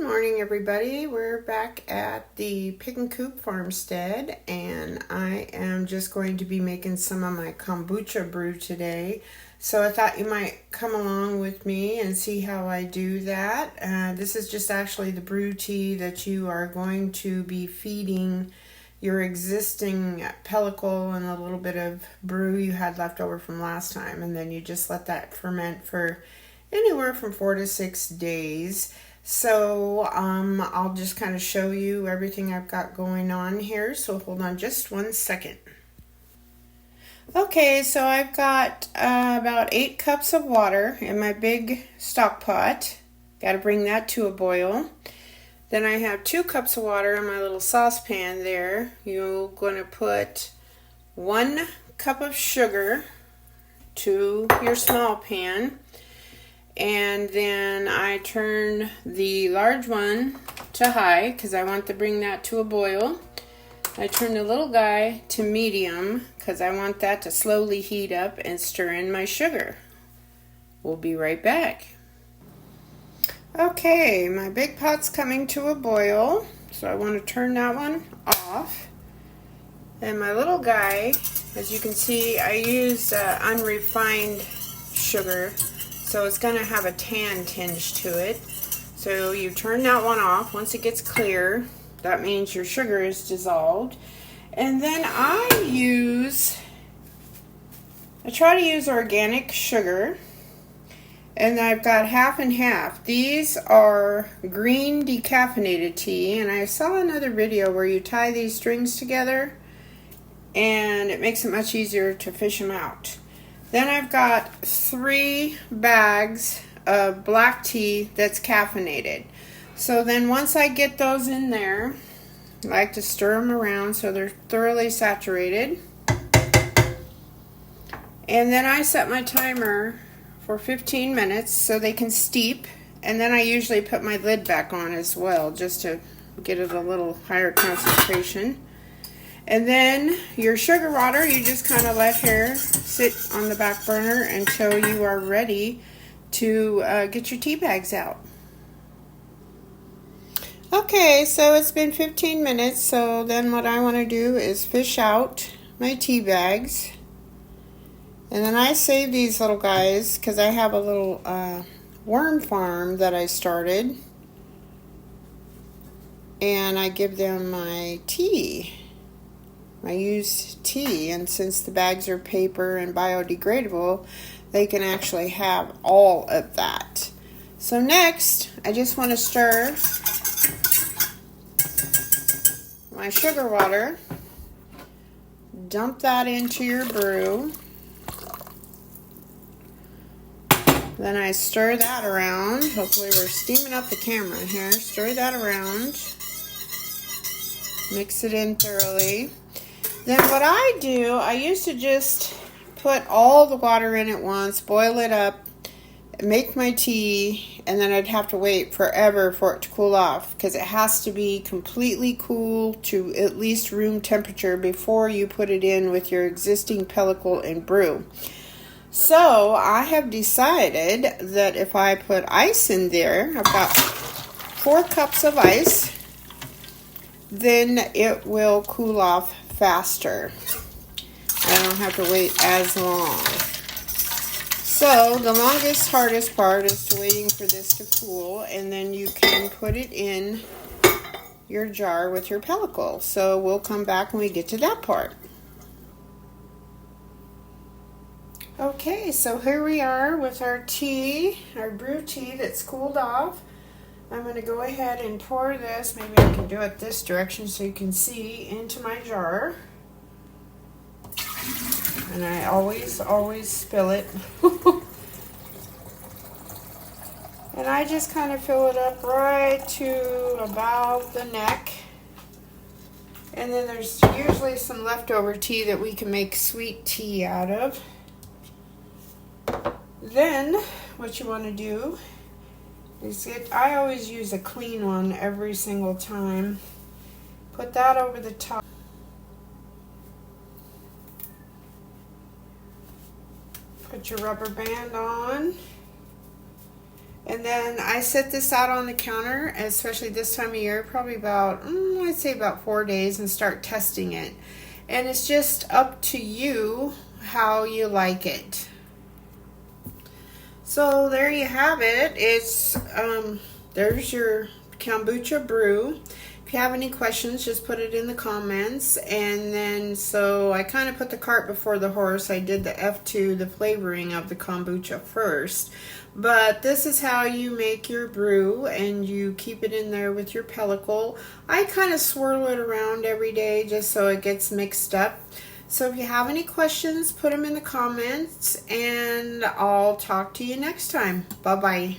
morning, everybody. We're back at the Pig and Coop Farmstead, and I am just going to be making some of my kombucha brew today. So I thought you might come along with me and see how I do that. This is just actually the brew tea that you are going to be feeding your existing pellicle and a little bit of brew you had left over from last time, and then you just let that ferment for anywhere from 4 to 6 days. So I'll just kind of show you everything I've got going on here. So hold on just 1 second. Okay, so I've got about 8 cups of water in my big stock pot. Got to bring that to a boil. Then I have 2 cups of water in my little saucepan there. You're going to put 1 cup of sugar to your small pan. And then I turn the large one to high because I want to bring that to a boil. I turn the little guy to medium because I want that to slowly heat up and stir in my sugar. We'll be right back. Okay, my big pot's coming to a boil, so I want to turn that one off. And my little guy, as you can see, I use unrefined sugar. So it's going to have a tan tinge to it. So you turn that one off. Once it gets clear, that means your sugar is dissolved. And then I try to use organic sugar. And I've got half and half. These are green decaffeinated tea. And I saw another video where you tie these strings together and it makes it much easier to fish them out. Then I've got 3 bags of black tea that's caffeinated. So then once I get those in there, I like to stir them around so they're thoroughly saturated. And then I set my timer for 15 minutes so they can steep. And then I usually put my lid back on as well just to get it a little higher concentration. And then your sugar water, you just kind of let here sit on the back burner until you are ready to get your tea bags out. Okay, so it's been 15 minutes, so then what I want to do is fish out my tea bags. And then I save these little guys because I have a little worm farm that I started. And I give them my tea. I use tea, and since the bags are paper and biodegradable, they can actually have all of that. So next, I just want to stir my sugar water. Dump that into your brew. Then I stir that around. Hopefully we're steaming up the camera here. Stir that around. Mix it in thoroughly. Then what I do, I used to just put all the water in at once, boil it up, make my tea, and then I'd have to wait forever for it to cool off because it has to be completely cool to at least room temperature before you put it in with your existing pellicle and brew. So I have decided that if I put ice in there, I've got 4 cups of ice, then it will cool off faster. I don't have to wait as long. So the longest, hardest part is to waiting for this to cool, and then you can put it in your jar with your pellicle. So we'll come back when we get to that part. Okay, so here we are with our tea, our brew tea that's cooled off. I'm going to go ahead and pour this, maybe I can do it this direction so you can see, into my jar. And I always spill it. And I just kind of fill it up right to about the neck. And then there's usually some leftover tea that we can make sweet tea out of. Then what you want to do is I always use a clean one every single time. Put that over the top. Put your rubber band on. And then I set this out on the counter, especially this time of year, probably about, I'd say about 4 days, and start testing it. And it's just up to you how you like it. So there you have it. It's there's your kombucha brew. If you have any questions, just put it in the comments. And then, so I kind of put the cart before the horse. I did the F2, the flavoring of the kombucha first. But this is how you make your brew, and you keep it in there with your pellicle. I kind of swirl it around every day just so it gets mixed up. So if you have any questions, put them in the comments, and I'll talk to you next time. Bye-bye.